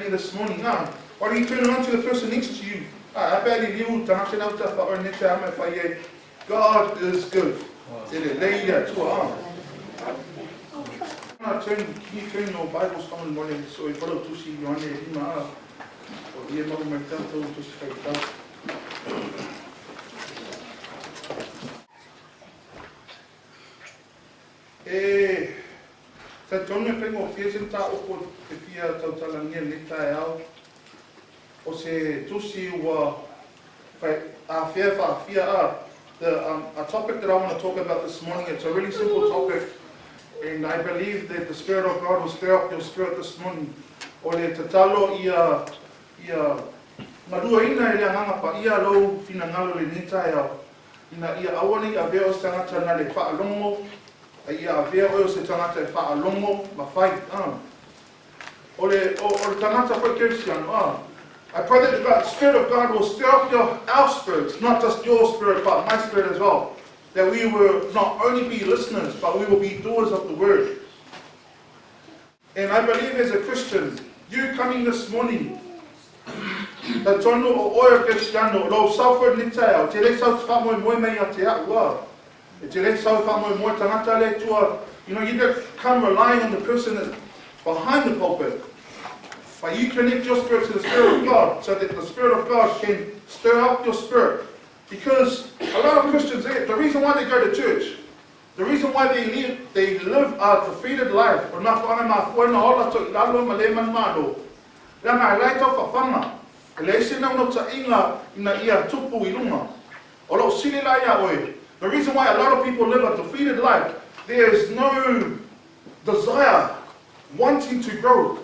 This morning, why don't you turn around to the person next to you? God is good. Leai, Atua. Can you turn your Bibles common morning so we follow tasi Ioane Ima or Iesu my taoto tasi tagata. Sa tonu whengo whiesen tā opo te whia tautalania ne tae au. O se tusi ua a whia a topic that I want to talk about this morning, it's a really simple topic. And I believe that the Spirit of God will stir up your spirit this morning. O le tatalo ia marua ina ia ngangapa ia lau fina ngalo le ne tae au. Ina ia awani a veo tangata na le whaalongo. Ia vea o se tangata e whaalongo ma whai. O le tangata whai Christian. I pray that the Spirit of God will stir up our spirits, not just your spirit, but my spirit as well. That we will not only be listeners, but we will be doers of the word. And I believe as a Christian, you coming this morning, the tonu o oia Cristiano, lo sauwha ni tae au, te le sau te whamoe moe mei a te Atua. Te le sau whamoe moe tangata le tua. You know, you don't come relying on the person that's behind the pulpit. But you connect your spirit to the Spirit of God, so that the Spirit of God can stir up your spirit. Because a lot of Christians, the reason why they go to church, the reason why they live a defeated life, o nā whaanga mā whaina ola to i lalo ma le manmano, ranga e lai tau whawhanga, e le ese nau no ta inga ina ia tupu I lunga, o lo silafia a oe. The reason why a lot of people live a defeated life, there is no desire, wanting to grow.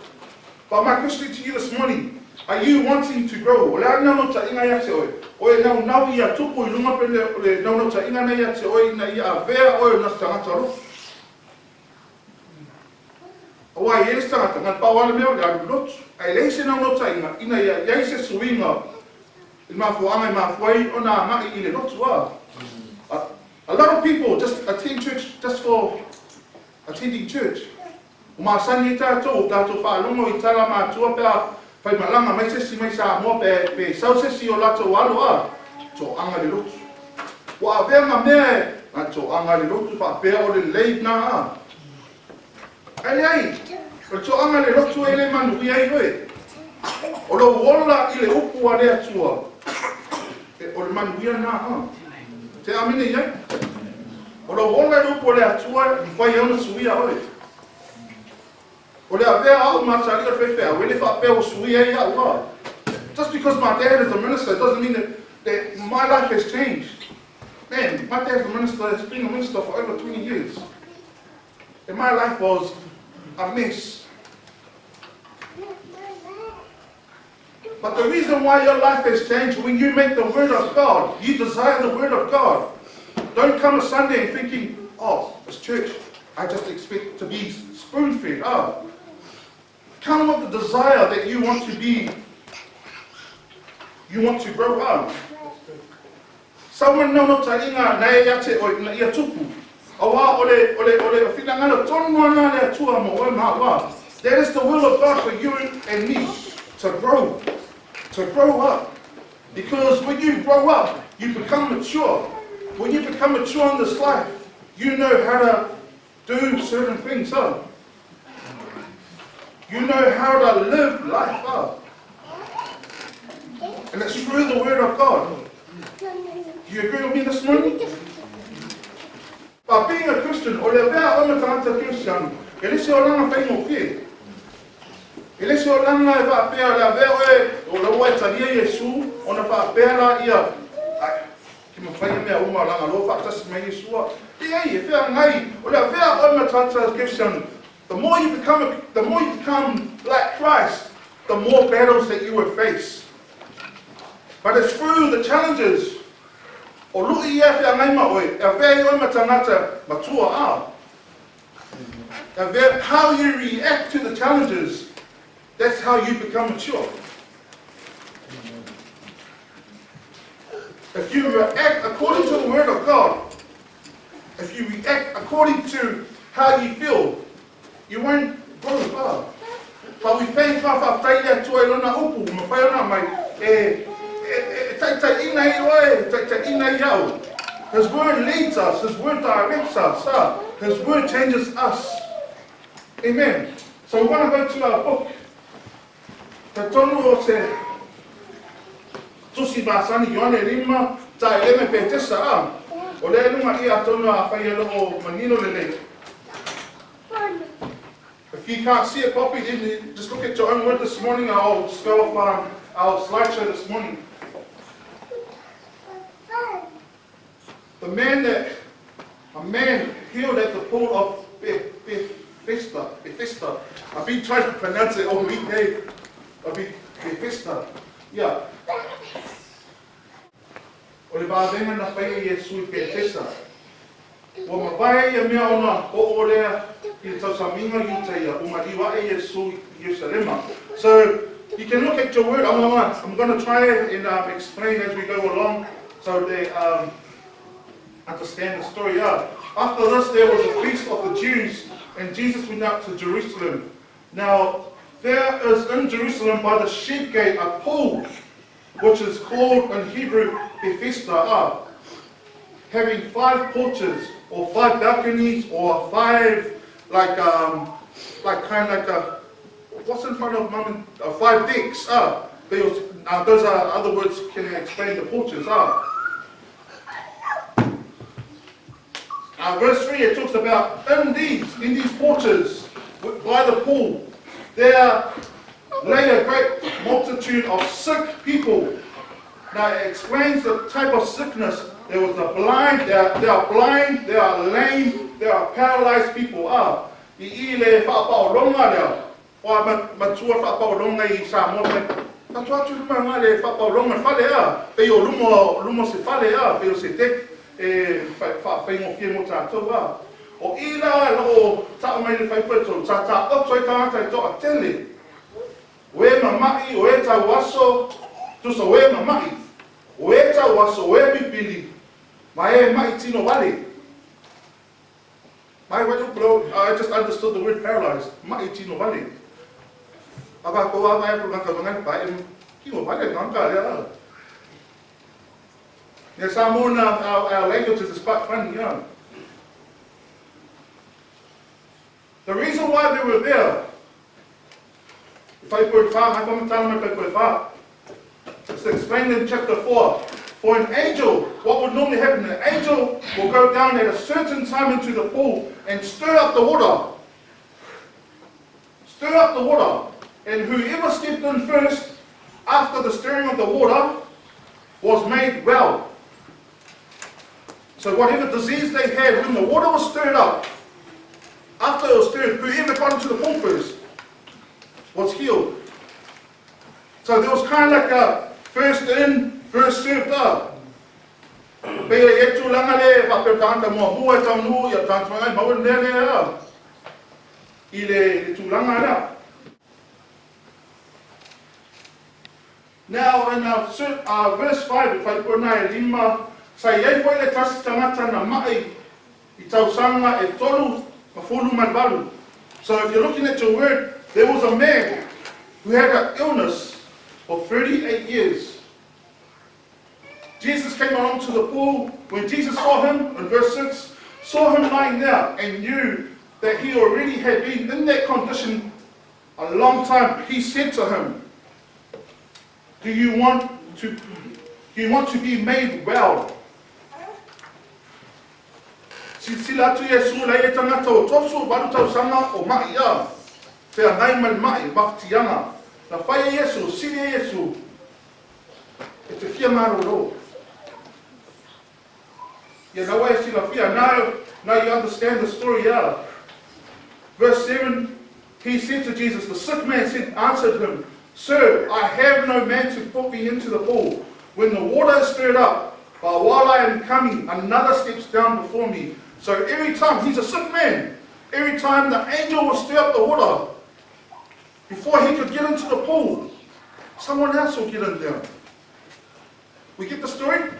But my question to you this morning, are you wanting to grow? Olea nau no ta inga ia te oe. Oe nau ia tupu I lunga pene ole nau no ta inga nei ia te oe ina ia a vea oe na tangata ro. Oa I eres tangata, ngan pawale meo le aru lotu. Ai leise nau no ta inga, ina ia iaise suinga. I mafuanga I mafuai o nā ngai I le lotu a. A lot of people just attend church just for attending church. Uma sani tato whaalongo I tala mātua pēr whai malanga mai sesi mai sa mua pe sau sesi o lato walo a to anga le lotu. Wa venga mea a to anga le lotu wha pēr o le leai nā a. Ai leai, o to anga le lotu e le manu I ai oe. O lo wola I le upu a le atua. O le manu ia nā a. Te amine iai. O lo wola le upu a le atua I whai au na suia oe. Just because my dad is a minister doesn't mean that my life has changed. Man, my dad's a minister, has been a minister for over 20 years. And my life was a mess. But the reason why your life has changed, when you make the word of God, you desire the word of God. Don't come to Sunday and thinking, oh, it's church. I just expect to be spoon-fed. Oh. Come with the desire that you want to be, you want to grow up. Someone no ta inga nei ate o na ia tupu. Awa ole finangalo tonu ana le atua mo o ma. That is the will of God for you and me to grow up. Because when you grow up, you become mature. When you become mature in this life, you know how to do certain things. You know how to live life up. And it's through the word of God. Do you agree with me this morning? But being a Christian, o le vea o me tangata Christian, e lese o langa whaingo whie. E lese o langa e whaapea le vea o le oe talia Iesu, o na whaapea la ia. Ki mawhaia mea uma langa lo whaatasi mai Iesua. E whea ngai, o lea whea o matata Christian, the more you become like Christ, the more battles that you will face. But it's through the challenges. O lui ia whea ngai ma oe, e whea o matangata matua a. How you react to the challenges, that's how you become mature. If you react according to the Word of God, if you react according to how you feel, you won't go far. But we thank God for taelega tua ilona upu, mawhai ona mai, tai ina iroe, tai ina iau. His Word leads us, His Word directs us, His Word changes us. Amen. So we want to go to our book. Te tonu o se tusi basani Ioane rima taelega pe tesa a. O le lunga ia tonu a whaia loo manino lele. If you can't see a copy, then just look at your own word this morning. I'll just go off our slideshow this morning. A man healed at the pool of Bethesda. I've been trying to pronounce it all week, hey? Bethesda. Yeah. O le bāwenga na whaia Iesu I Bethesda. Wa mawai e mea ona o lea I le tausaminga I teia o mariwa e Iesu I Yerusalema. So you can look at your word. I'm going to try and explain as we go along so they understand the story. After this, there was a feast of the Jews, and Jesus went up to Jerusalem. Now, there is in Jerusalem by the sheep gate a pool, which is called in Hebrew Bethesda, having 5 porches, or 5 balconies, or 5 what's in front of mum? 5 decks. Those are other words can explain the porches. Verse 3, it talks about in these porches by the pool, there lay a great multitude of sick people. Now it explains the type of sickness. There was the blind, they are blind, they are lame, they are paralyzed people. I le whaapaolonga lea. Oa matua whaapaolonga I Samoa. Faatuatua luma le whaapaolonga whale Pei o lumo se whale pei o se tek. Whaingo fie mo tātou O ila lo tau mai le whaipueto, tā oto I tātai toa tele. We mamai o e tau aso, tusa we mamai. O e tau aso, o e pipili. Mai e mai tino wale. I just understood the word paralyzed. Mai tino wale. Aba ko wa mai ko ngaka ngai pa e kino wale ngaka lea. Yes, our languages is quite funny, The reason why they were there, it's explained in chapter 4. For an angel, what would normally happen, an angel will go down at a certain time into the pool and stir up the water. Stir up the water. And whoever stepped in first, after the stirring of the water, was made well. So whatever disease they had, when the water was stirred up, after it was stirred, whoever got into the pool first was healed. So there was kind of like a first in, first served up. Pea e tu langa le, whapeo tānta muamua e taunu, ia tānta whangai maua nere I le tu langa lea. Now in verse 5, if I put na e lima, sai ei foi le tasi tagata na mai I tausanga e tolu ma fulu malvalu. So if you're looking at your word, there was a man who had an illness for 38 years. Jesus came along to the pool. When Jesus saw him, in verse 6, saw him lying there and knew that he already had been in that condition a long time, he said to him, do you want to be made well? Silasila tu Iesu leai tagata o tosu baru tausanga o mai Whea ngai mai mai mawhatianga. Na whai Iesu, siri Iesu. E te whia maroro. Yeah, no way silafia. Now you understand the story, yeah. Verse 7, he said to Jesus, the sick man answered him, Sir, I have no man to put me into the pool when the water is stirred up, but while I am coming, another steps down before me. So every time, he's a sick man, every time the angel will stir up the water, before he could get into the pool, someone else will get in there. We get the story?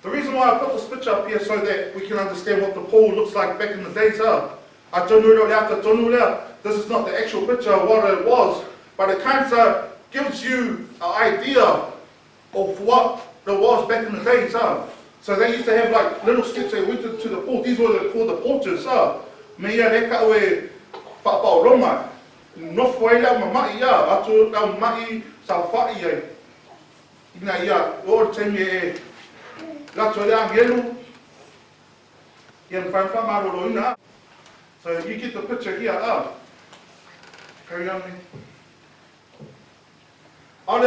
The reason why I put this picture up here so that we can understand what the pool looks like back in the days are. This is not the actual picture of what it was, but it kind of gives you an idea of what it was back in the days. So they used to have like little steps that went into the pool. These were called the porches. Mea reka oe whapao ronga. Nofo e lau mamai atu lau mai sa whai e. Ina ia, o te me e lato rea ngelu. Ian whaiwha maroro ina. So you get the picture here. Carry on me. So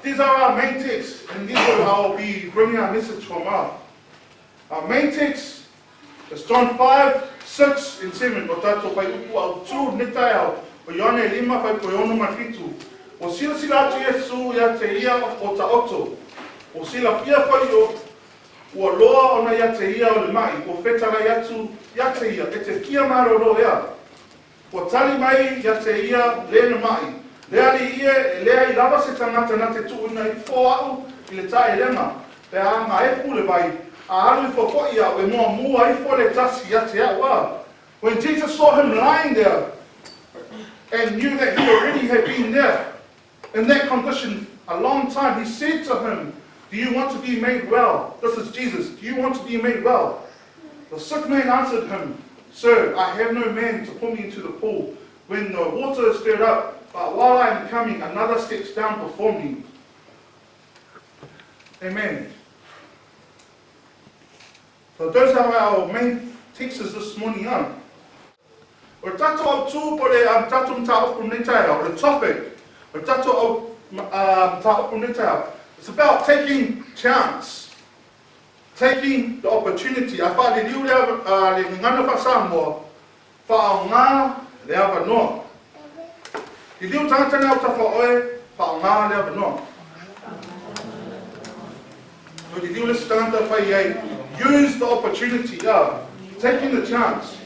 these are our main texts, and these are how I'll be bringing our message from. Our main text is John 5, 6, and 7. O tato pai upu au tu netai au, o Ioane 5 pai koe ono makitu. O silasila atu Iesu ia te ia o taoto. O silafia pai o loa ona ia te ia o le mai, o fetalai atu ia te ia, e te kia maroro ea. O tali mai ia te ia le na mai. Le Alii e leai lava se tagata na te tuuina I fō au I le taelega. Te a gaepu le vai. A alu fōpoi au e muamua I fō le tasi ia te Atua. When Jesus saw him lying there and knew that he already had been there in that condition a long time, he said to him, do you want to be made well? This is Jesus. Do you want to be made well? The sick man answered him, Sir, I have no man to put me into the pool when the water is stirred up, but while I am coming, another steps down before me. Amen. So those are our main texts this morning. O tato au tū po le tato mta opu netai au, the topic. O tato au mta opu netai au. It's about taking chance, taking the opportunity. I thought le ngana fa Samoa, fa o ngā le Avanoa. Le liu tangata au tafa oe, fa o ngā le Avanoa. So le liu le tangata fa iei, use the opportunity, taking the chance.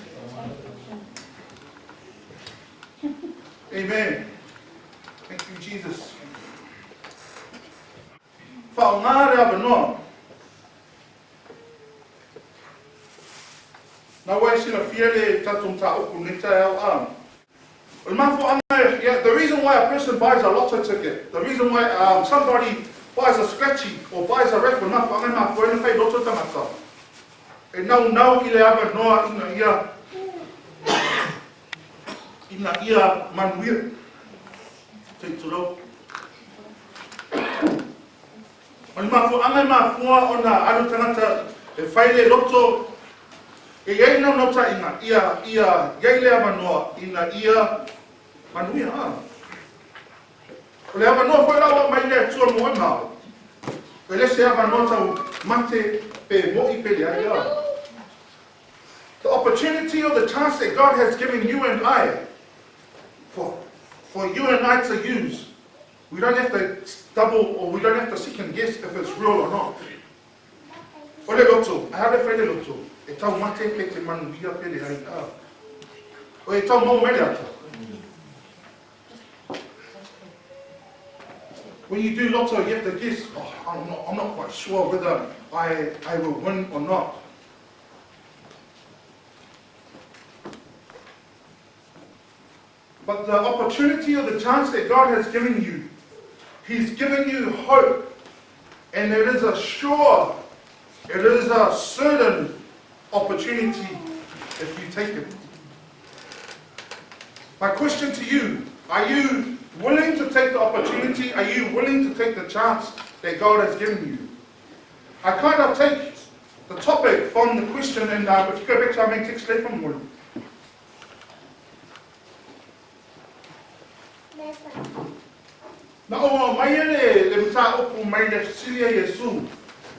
Amen. Thank you, Jesus. Whaongare Avanoa. Nā wai silafia le tatum ta upu netai au the reason why a person buys a lotto ticket, the reason why somebody buys a scratchy or buys a raffle, nā whaangai mā whaena whai lotto tangata. E nau I le Avanoa ina ia manuia. Te turo. Oni angai mafua o na anu tangata e whaile loto e iei nau nota ina ia le Avanoa ina ia manuia. O le Avanoa whai rawa mai le tua moe mao. E le se Avanoa tau mate pe mo'i pe le ai. The opportunity or the chance that God has given you and I for you and I to use. We don't have to double or we don't have to second guess if it's real or not. O le loto, I have a friend loto. E tau mate pe te manuia pe le ai ka. O e tau mau mele ata. When you do lotto, you have to guess, I'm not quite sure whether I will win or not. But the opportunity or the chance that God has given you, He's given you hope. And it is a sure, it is a certain opportunity if you take it. My question to you, are you willing to take the opportunity? Are you willing to take the chance that God has given you? I kind of take the topic from the question, and if you go back to our main text, let from one. Na o mai le mta opu mai le silia Iesu.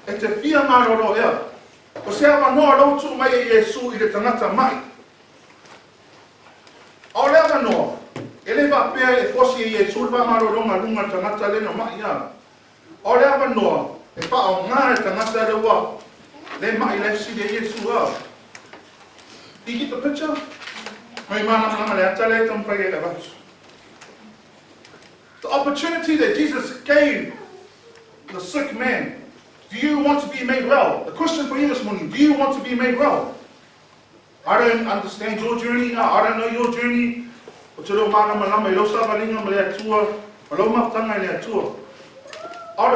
E te fia malolo ea. O se Avanoa lautu mai Iesu I le tangata mai. O le Avanoa. Ele va pea e fosi Iesu va malolonga lunga tangata le no mai ia. O le Avanoa. E pa o ngā e tangata le wa. Le mai le silia Iesu a. You get the picture? The opportunity that Jesus gave the sick man. Do you want to be made well? The question for you this morning, do you want to be made well? I don't understand your journey. I don't know your journey. I'll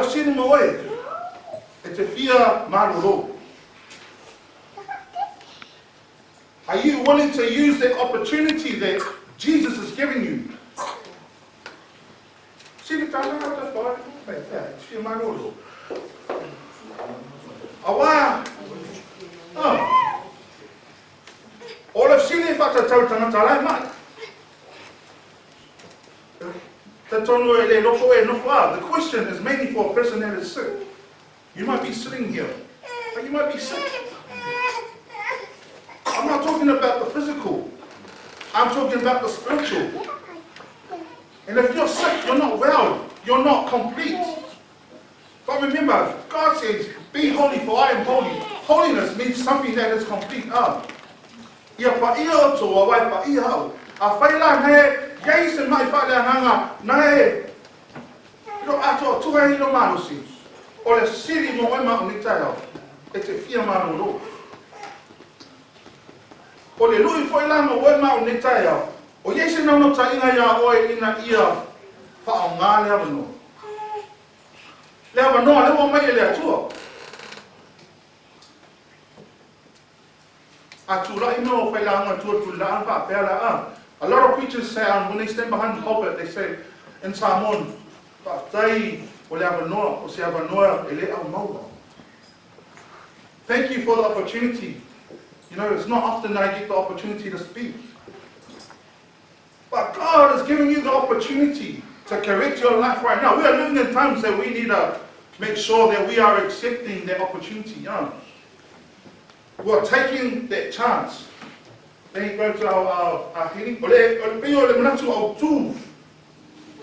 just send him away. It's a fear, malolo. Are you willing to use that opportunity that Jesus is giving you? See the time out of the it's fear, malolo. Awa. All of Sili Faatuatua tagata mai. The question is mainly for a person that is sick. You might be sitting here, but you might be sick. I'm not talking about the physical. I'm talking about the spiritual. And if you're sick, you're not well. You're not complete. But remember, God says, be holy for I am holy. Holiness means something that is complete. Ia pa ia o toa wai pa ia hau. A whaila ne, Iesu mai whaile hanga, ne. Iro ato tuha iro manusi. O le siri mo ema o ni tae e te fia malolo. O le lui foi lama o ema o ni tae o Iesu nau no tainga ia oe ina ia wha o ngā le Avanoa. Le Avanoa le o mai e le atua. Atua ino whai langa tua tu la anpa pēla a. A lot of preachers say, when they stand behind the pulpit, they say, in Samoan, tai o le Avanoa, o se Avanoa e le au maua. Thank you for the opportunity. You know, it's not often that I get the opportunity to speak. But God is giving you the opportunity to correct your life right now. We are living in times that we need to make sure that we are accepting that opportunity. You know? We are taking that chance. Then you go to our healing.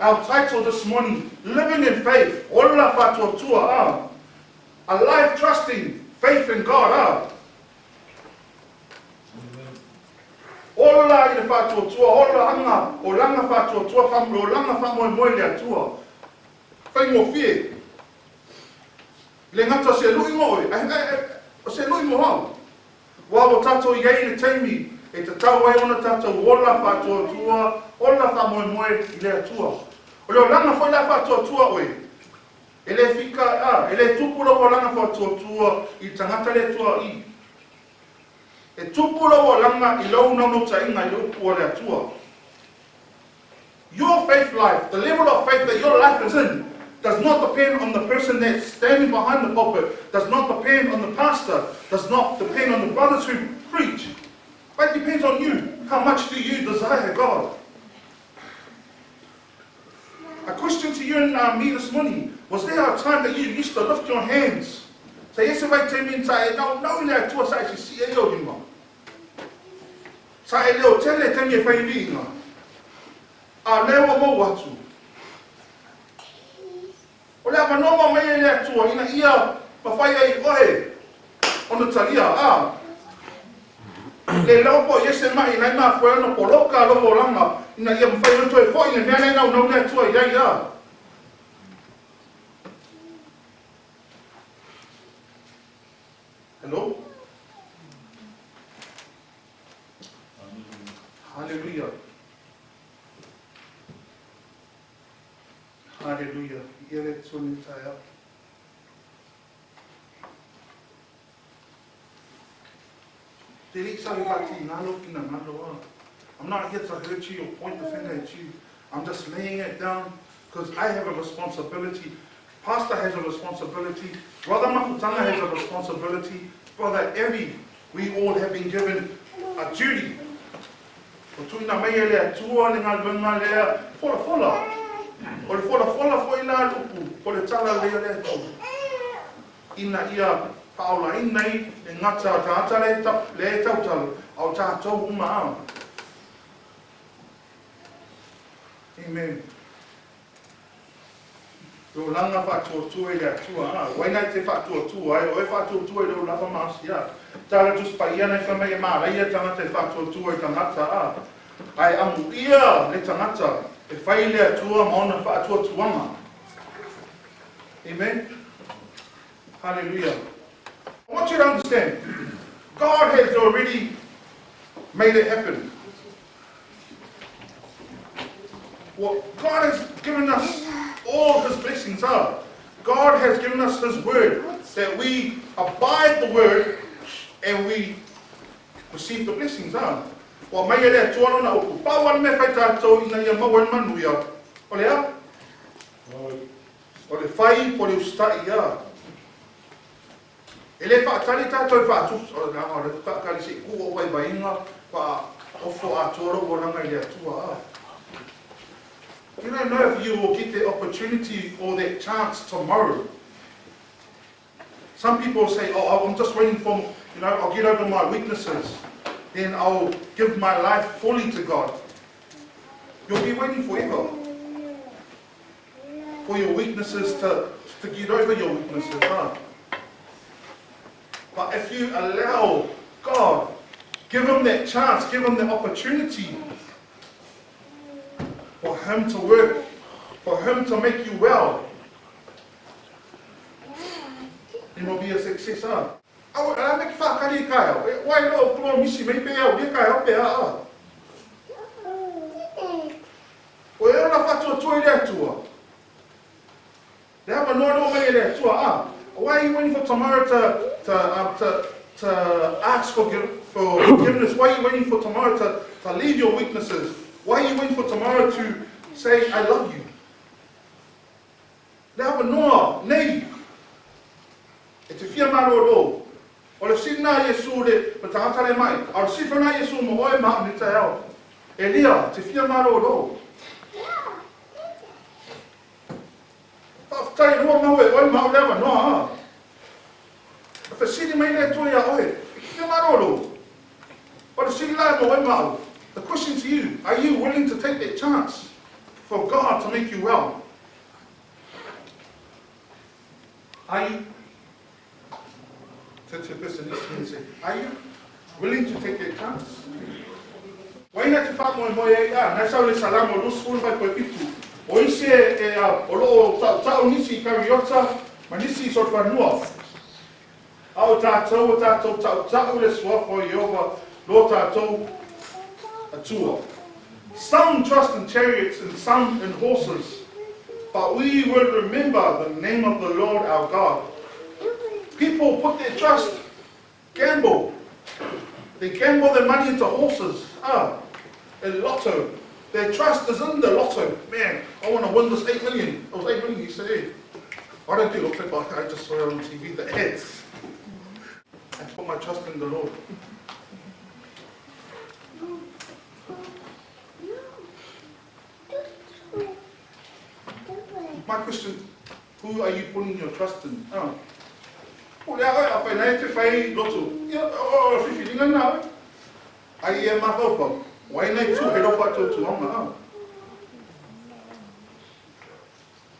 Our title this morning, Living in Faith. Olaga Faatuatua. A life trusting faith in God. Ola I le Faatuatua, ola anga, o langa Faatuatua, o langa whamoe le atua. Whai mo fie. Le ngata se lui mo e, se lui mo hau. Wawo tato Iesu teimi, e te tau ai ona tato ola Faatuatua, ola whamoe le atua. O leo langa whai la Faatuatua oe. E le fika, e le tupuro o langa Faatuatua I tagata le atua I. E tupura o langa I lau no tainga I upu o le atua. Your faith life, the level of faith that your life is in, does not depend on the person that's standing behind the pulpit, does not depend on the pastor, does not depend on the brothers who preach, but it depends on you. How much do you desire God? A question to you and me this morning, was there a time that you used to lift your hands? Say, yes, if I tell me, no, le atua sa I see eo inga. Sa e leo tele te me whai inga. A leo mo watu. O le Avanoa mai le atua ina ia mawhai ai ohe. Ona talia, Le laupo Iesu mai nai ma whaena poloka lopo langa. Ina ia mawhai roto e fo ina mea nei nau le atua iai ia. Hello? Hallelujah. Hallelujah. Ere tuni taia. Te li sa whati ngalo kina ngalo. I'm not here to hurt you or point the finger at you. I'm just laying it down because I have a responsibility. Pastor has a responsibility. Brother Mafutanga has a responsibility. Brother Evie, we all have been given a duty. O tuuina mai le atua le ngā luenga lea, fola. O le fola fo ina lupu, o le tala lea tu. Ina ia paula inai, e ngata tagata le tautalo, au tātou uma au. Amen. Yo langa Faatuatua i Atua, wainai te Faatuatua, o e Faatuatua i reo lava maasia. Tala tus pa ia nei whamai e maa, ia tangata e Faatuatua i tangata ai amu ia le tangata, e whai le Atua maona Faatuatuanga. Amen. Hallelujah. I want you to understand, God has already made it happen. Well, God has given us all His blessings are. God has given us His word, that we abide the word and we receive the blessings are. Well, mai ere tuano na oku. Pawan me whai tātou ina ia mawan manu ia. O lea? O le whai po le ustai ia. E le whaatari tātou i whaatups. O le ngā le whaakari se kua wai wainga wha ofo a tuaro o ranga i le atua a. You don't know if you will get the opportunity or that chance tomorrow. Some people say, oh, I'm just waiting for, I'll get over my weaknesses. Then I'll give my life fully to God. You'll be waiting forever for your weaknesses to get over your weaknesses. Huh? But if you allow God, give Him that chance, give Him the opportunity, for Him to work, for Him to make you well, it will be a success. I make whakari kaya. Why no? Come on, misi me pe au dia kaya pe a. O e ona Faatuatua i le Atua. They have a no way in le Atua. Why are you waiting for tomorrow to ask for forgiveness? Why are you waiting for tomorrow to leave your weaknesses? Why are you waiting for tomorrow to say, I love you? Le Avanoa, nei. E te fia malolo. O le sina Iesu le tagata le mai. O le sifana Iesu mo oe maa ni te ao. Elia, te fia malolo. Whaftai rua mau e oe maa le Avanoa. E whasini mai le toi a oe. Fia malolo. O le silasila mo oe maa. The question to you, are you willing to take that chance for God to make you well? Are you? To the person listening and say, are you willing to take that chance? Why not if I'm on my age? Na sa le salamo lo school vai ko pitu. O ise e o lo ta nisi kariota, ma nisi sort Vanua. Au tatou ta le swap for Yova, lo tatou Atua. Some trust in chariots and some in horses, but we will remember the name of the Lord our God. People put their trust, gamble. They gamble their money into horses, a lotto. Their trust is in the lotto. Man, I want to win this 8 million. It was 8 million yesterday. I don't do lotto, but I just saw it on TV, the ads. I put my trust in the Lord. My question, who are you putting your trust in? O lea oi, a whai nei te whai loto. O whiwhiringa nā. Ai e mahaupa. Wai nei tū he ropa tō anga.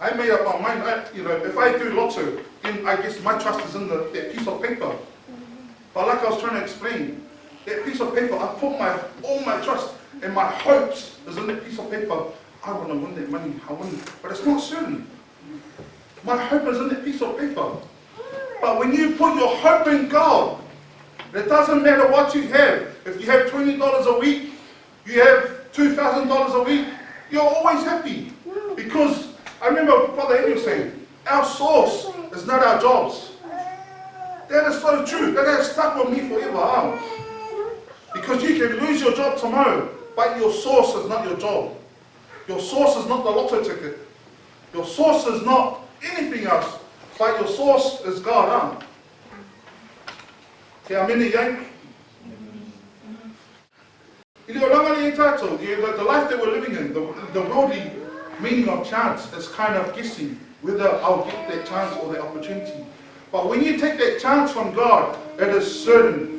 I made up my mind that, if I do lotto, then I guess my trust is in that piece of paper. But like I was trying to explain, that piece of paper, I put all my trust and my hopes is in that piece of paper. I want to win that money, I win. But it's not certain. My hope is in that piece of paper. But when you put your hope in God, it doesn't matter what you have. If you have $20 a week, you have $2,000 a week, you're always happy. Because I remember Brother Henry saying, our source is not our jobs. That is so true. That has stuck with me forever. Because you can lose your job tomorrow, but your source is not your job. Your source is not the lotto ticket. Your source is not anything else, but your source is God. Te amene iai. I leo langa ni tato, the life that we're living in, the worldly meaning of chance is kind of guessing whether I'll get that chance or that opportunity. But when you take that chance from God, it is certain.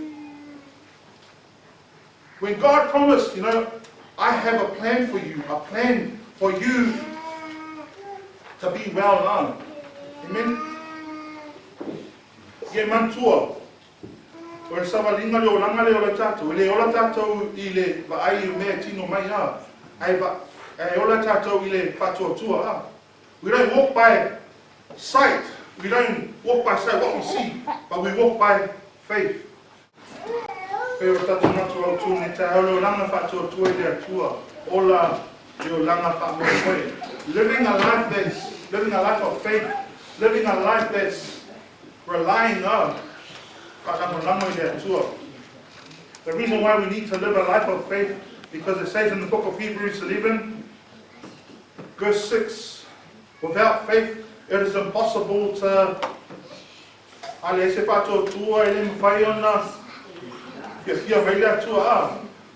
When God promised, you know, I have a plan for you to be well known. Amen? Ye mantua. O sava linga le olanga le ola tātou. Le ola tātou I le leai I mea tino mai a. Ai ola tātou I le Faatuatua a. We don't walk by sight. We don't walk by sight what we see, but we walk by faith. Pero tātou natu au tū ne tā olo langa Faatuatua I le Atua. Ola le olanga Faatuatua. Living a life of faith, living a life that's relying on the reason why we need to live a life of faith, because it says in the book of Hebrews 11, verse 6, without faith it is impossible to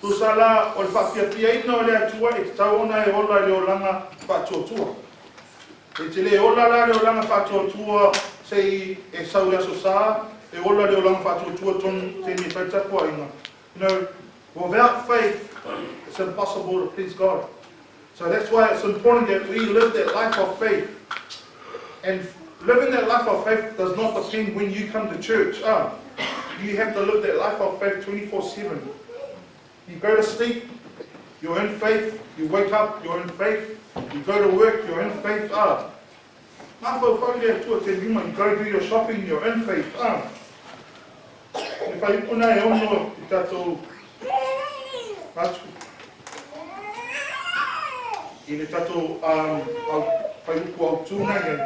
Tusala o whawhiawhia ina o le atua e te tauona e ola le olanga Faatuatua. E te le ola la le olanga Faatuatua sei e sau aso sā, e ola le olanga Faatuatua ton te me tautapua inga. You know, without faith, it's impossible to please God. So that's why it's important that we live that life of faith. And living that life of faith does not depend when you come to church. You have to live that life of faith 24/7. You go to sleep, you're in faith. You wake up, you're in faith. You go to work, you're in faith. You go do your shopping, you're in faith. If I put I ono I tatou atu. I le tatou whaiuku au tūnei.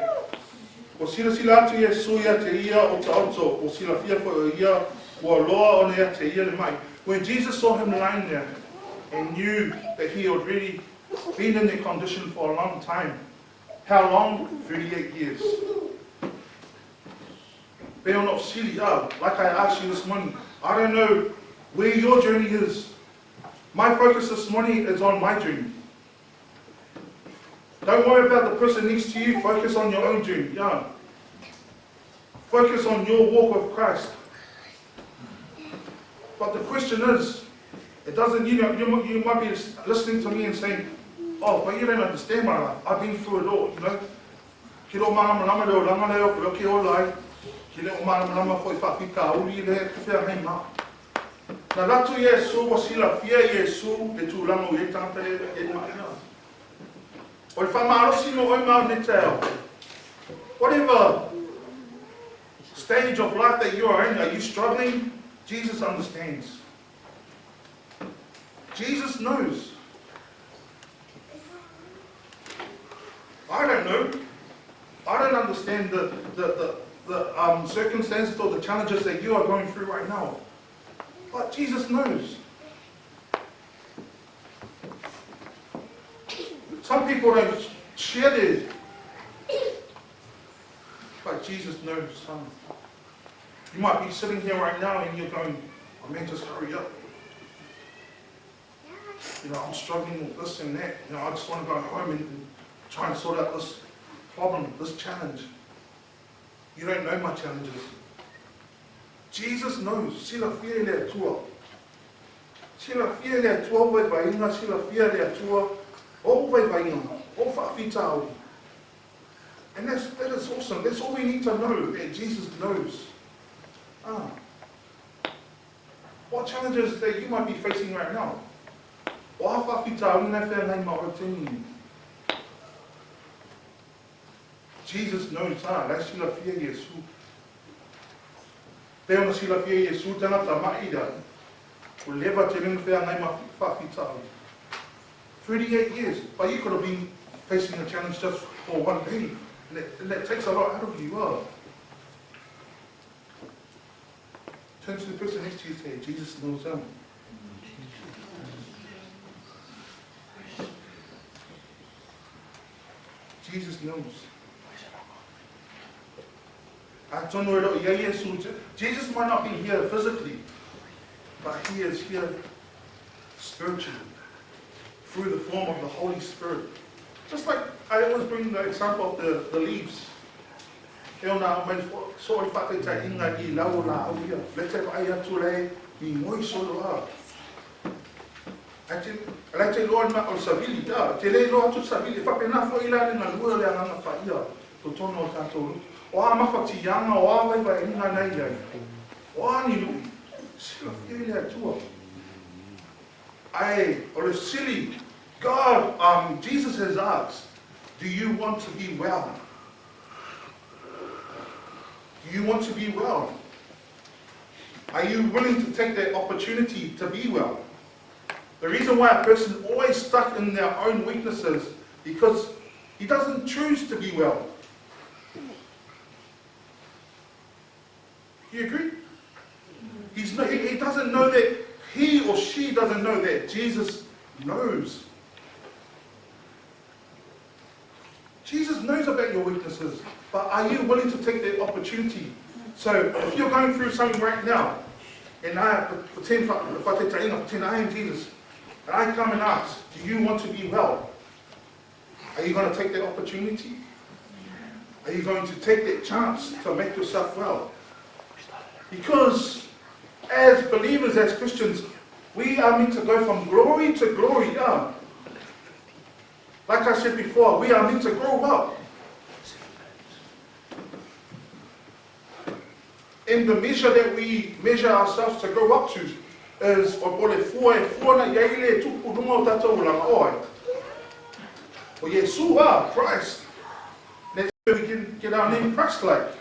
O silasila atu Iesu ia te ia o taoto, o silafia fo ia ua loa o ia te ia le mai. When Jesus saw him lying there and knew that he had already been in that condition for a long time. How long? 38 years. Like I asked you this morning, I don't know where your journey is. My focus this morning is on my journey. Don't worry about the person next to you, focus on your own journey. Focus on your walk with Christ. But the question is, it doesn't, you might be listening to me and saying, oh, but you don't understand my life. I've been through it all, you know. Ki ro mana mana leo langa leo, ki ro ki o lai, ki leo mana mana foi whawhika auri le te whea hei mā. Na ratu Iesu wa silafia Iesu le tūlanga o e tangata e maia. O le whamarosi no oi mau ne teo. Whatever stage of life that you are in, are you struggling? Jesus understands. Jesus knows. I don't know. I don't understand the circumstances or the challenges that you are going through right now. But Jesus knows. Some people don't share theirs. But Jesus knows. You might be sitting here right now and you're going, oh man, just hurry up. You know, I'm struggling with this and that. You know, I just want to go home and try and sort out this problem, this challenge. You don't know my challenges. Jesus knows. Silafia le Atua. Silafia le Atua vai vainga, silafia le Atua. O vai vainga, o whaafitau. And that is awesome. That's all we need to know, that Jesus knows. What challenges that you might be facing right now? O hawhawhitau na whea nei maorotini. Jesus knows, that's silafia Iesu. Te ona silafia Iesu tangata maida. O lewa te ringa whea nei mawhawhitau. 38 years, but you could have been facing a challenge just for one day. And that takes a lot out of you. Turn to the person next to you and say, Jesus knows them. Jesus knows. Jesus might not be here physically, but he is here spiritually, through the form of the Holy Spirit. Just like I always bring the example of the leaves. E ona mai so I whate ta inga I lau la au ia. Lete ai atu rei I ngoi solo a. Lai te loa na o savili da. Te lei loa atu savili. Whapena fo ila ni ngā lua le anganga wha ia. To tono o tātou. O a mawhati yanga o a waiwa e inga nei ai. O a ni lui. Silafia le atua. Ai, o le sili. God, Jesus has asked, do you want to be well? Do you want to be well? Are you willing to take that opportunity to be well? The reason why a person is always stuck in their own weaknesses because he doesn't choose to be well. Do you agree? He doesn't know that, he or she doesn't know that Jesus knows. Jesus knows about your weaknesses, but are you willing to take that opportunity? So if you're going through something right now, and I pretend I am Jesus, and I come and ask, do you want to be well? Are you going to take that opportunity? Are you going to take that chance to make yourself well? Because as believers, as Christians, we are meant to go from glory to glory. Yeah. Like I said before, we are meant to grow up. And the measure that we measure ourselves to grow up to is o na iaile tupu runga o tātou langa oi. O Iesu, Christ. That's where we can get our name ChristLike.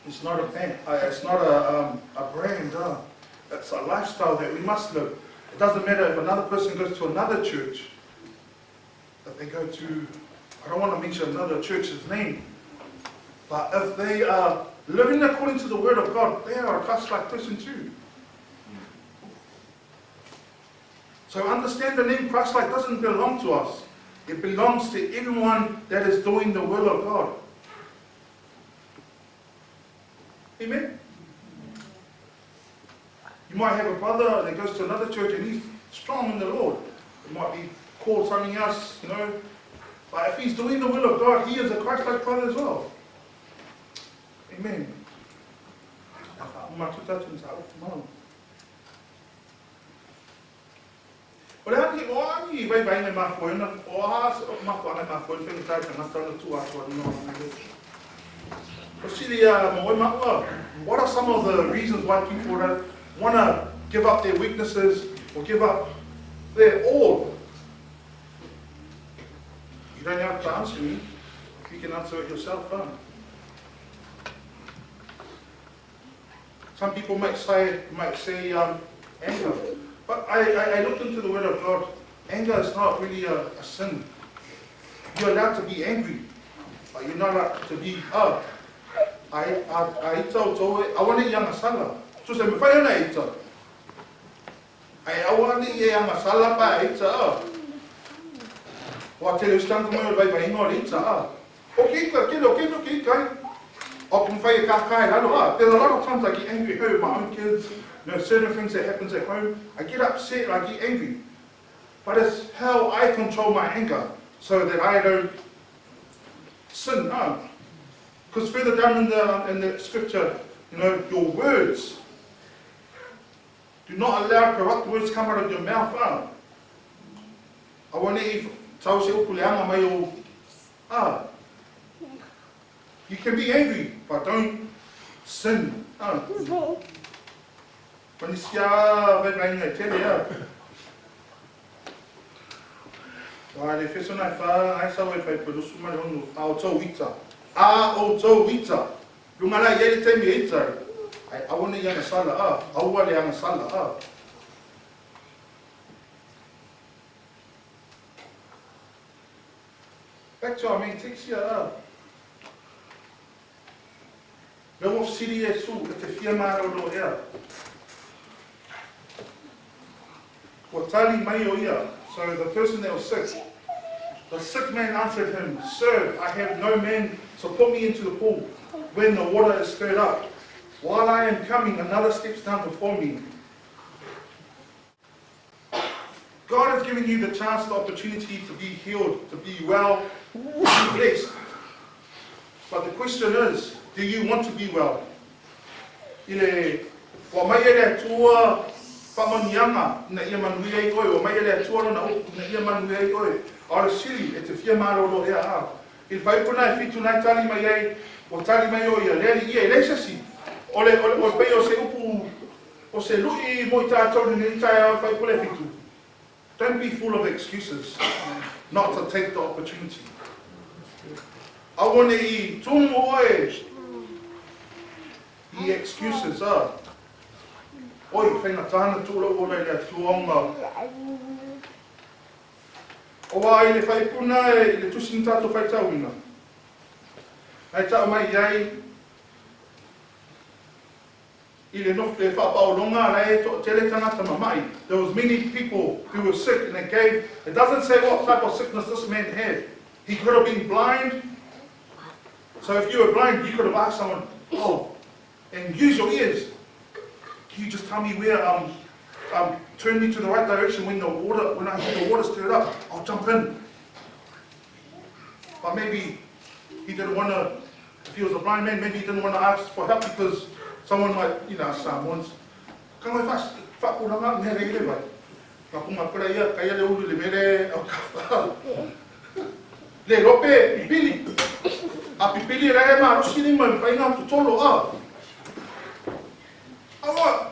It's not a brand. It's not a brand. It's a lifestyle that we must live. It doesn't matter if another person goes to another church, that they go to, I don't want to mention another church's name, but if they are living according to the Word of God, they are a ChristLike person too. So understand the name ChristLike doesn't belong to us. It belongs to everyone that is doing the will of God. Amen? You might have a brother that goes to another church and he's strong in the Lord. It might be called something else, you know. But if he's doing the will of God, he is a Christ-like brother as well. Amen. What are some of the reasons why people don't want to give up their weaknesses or give up their all? You don't have to answer me. You can answer it yourself. Some people might say anger. But I looked into the Word of God. Anger is not really a sin. You're allowed to be angry, but you're not allowed to be I want to young sala. So say me fire na ita. I want to young sala pa ita. What tell you stand to me by no ita. Okay, kai. I can fire kai. There's a lot of times I get angry at my own kids. You know, certain things that happens at home. I get upset and I get angry. But it's how I control my anger so that I don't sin. Because further down in the scripture, you know, your words, do not allow corrupt words come out of your mouth. I want to tau se ukuleanga mai o. You can be angry, but don't sin. When I tell you, why the first one I saw if I produce my own taoto ita. Taoto ita. Lumala yele te me ita. I want to young sala. I want to young sala. Back to our main text here. No city Iesu te fia malolo ea. Wa tali mai o ia. So the person that was sick, the sick man answered him, "Sir, I have no man to put me into the pool when the water is stirred up. While I am coming, another steps down before me." God has given you the chance, the opportunity to be healed, to be well, to be blessed. But the question is, do you want to be well? Wa mai ele tua whamanianga na ia manui ei oi, wa mai ele tua na upu na ia manui ei oi. Ora sili e te whia maroro ea a. I whaipuna e whitu nai tali mai ei, o tali mai oi a leari ia e leisasi. Ole pei o se upu, o se lui mo I tātou ni tai a whaipule whitu. Don't be full of excuses not to take the opportunity. I want to I tumu oe I excuses are. Oi, whenga tāna tūra o rei a tuonga. O wā I le whaipuna I le tusini tātou whaitauina. Ai tau mai iai, I le nofu le whapaolonga rei to tele tangata mamai. There was many people who were sick and it doesn't say what type of sickness this man had. He could have been blind. So if you were blind, you could have asked someone, and use your ears. Can you just tell me where, turn me to the right direction when I hear the water stirred up, I'll jump in. But maybe he didn't want to, if he was a blind man, maybe he didn't want to ask for help because someone might, ask once, ka ngai whakuranga me rei rei vai. Ka punga kura ia, ka ia le uru le mere au kawha. Le rope, pipili. A pipili rei ma rosi ni mai whainga tu tolo a. Awa,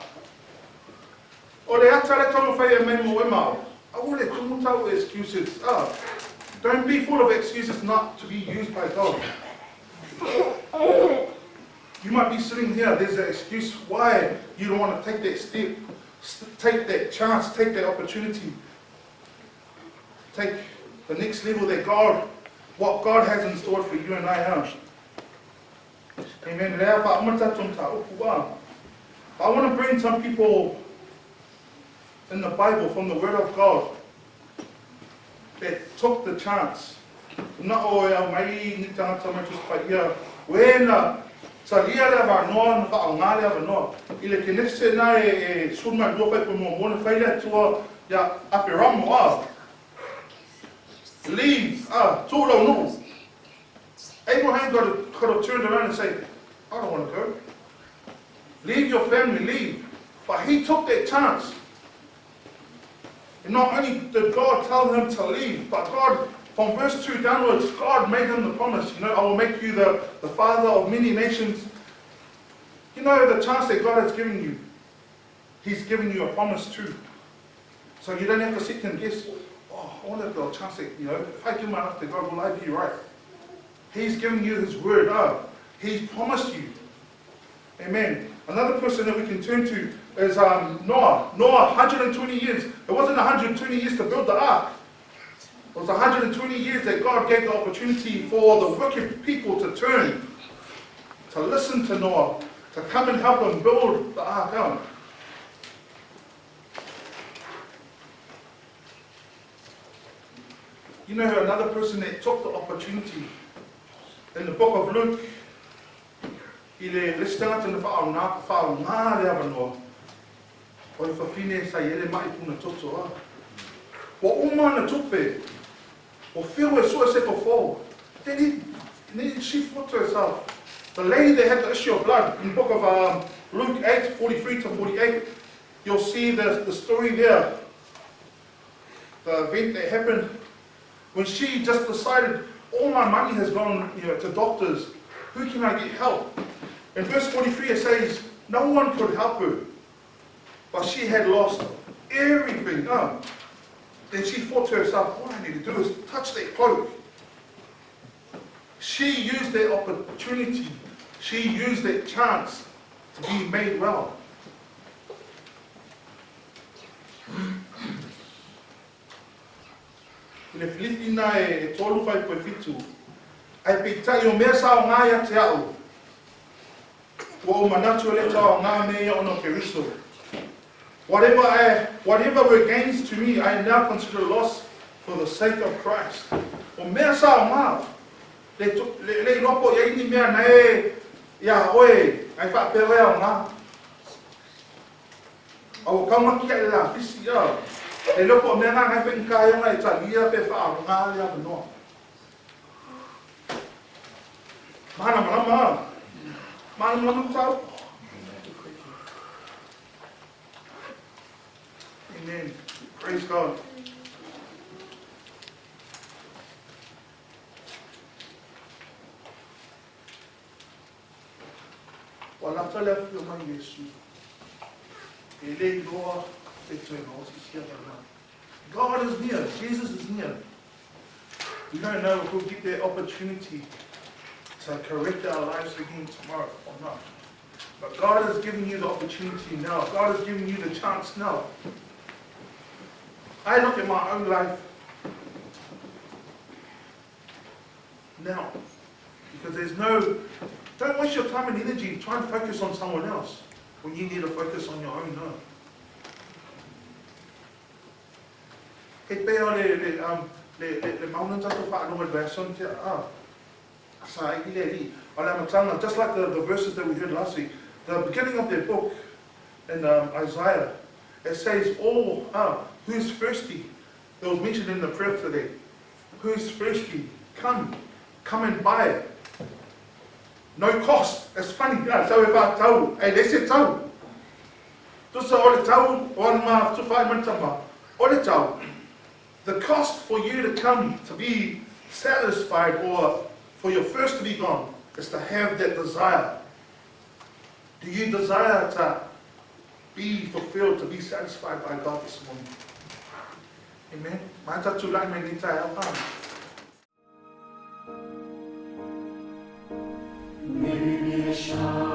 o le ata le tono whai e mei mo e mao. Awa le tumu tau excuses. Don't be full of excuses not to be used by God. You might be sitting here, there's an excuse why you don't want to take that step, take that chance, take that opportunity. Take the next level that what God has in store for you and I have. Amen. I want to bring some people in the Bible from the Word of God that took the chance. Na o e mai ni tangata mai just pa ia. Wena salia le Avanoa na Faatuatua le Avanoa. I le kenese na e sunma dua pai po mo na faile tua ya apiramo a. Leave, tūlo no. Abraham could have turned around and said, I don't want to go. Leave your family, leave. But he took that chance. And not only did God tell him to leave, but God, from verse 2 downwards, God made him the promise, I will make you the father of many nations. You know the chance that God has given you. He's given you a promise too. So you don't have to sit and guess, I want to have a chance that, if I give my life to God, will I be right? He's given you His word. He's promised you. Amen. Another person that we can turn to is Noah. Noah, 120 years. It wasn't 120 years to build the ark. It was 120 years that God gave the opportunity for the wicked people to turn, to listen to Noah, to come and help him build the ark out. You know another person that took the opportunity in the book of Luke, let's start in the Faatuatua le Avanoa. O le whawhine sa ele mai puna toto a. Wa uma na tupe, o whio e sua se po. Then she thought to herself, the lady that had the issue of blood, in the book of Luke 8, 43 to 48, you'll see the story there. The event that happened when she just decided, all my money has gone to doctors, who can I get help? In verse 43 it says, no one could help her, but she had lost everything. Then she thought to herself, what I need to do is touch that cloak. She used that opportunity, she used that chance to be made well. Le Filipina e tolu fai po fitu. Ai pitai o mea sao ngā ia te au. Wa o manatu le tau ngā mea ono Keristo. Whatever were gains to me, I now consider loss for the sake of Christ. O mea sao ngā. Le inopo ia ini mea nei ia oe ai whapere au ngā. Au kaumaki ai la fisi ia. E loko mea ngā ngai whenkai o ngai talia pe wha ngā le Avanoa. Mana malama. Mana malama tau. Amen. Praise God. Wala tala fio mai Iesu. E le loa te tuina o si sia mana. God is near. Jesus is near. We don't know if we'll get that opportunity to correct our lives again tomorrow or not. But God is giving you the opportunity now. God is giving you the chance now. I look at my own life now. Because there's no, don't waste your time and energy trying to focus on someone else when you need to focus on your own now. He pēa le mauna tato whaanoa advason te sa i le li. O le amatanga, just like the verses that we heard last week, the beginning of their book in Isaiah, it says, who's thirsty? It was mentioned in the prayer today. Who's thirsty? Come and buy it. No cost. It's funny. So if I tau, hey, they said tau. Tusa ole tau, one ma, tu whai mantama. Ole tau. The cost for you to come to be satisfied or for your thirst to be gone is to have that desire. Do you desire to be fulfilled, to be satisfied by God this morning? Amen. Mata tulai me ni tai au. Maybe a shine.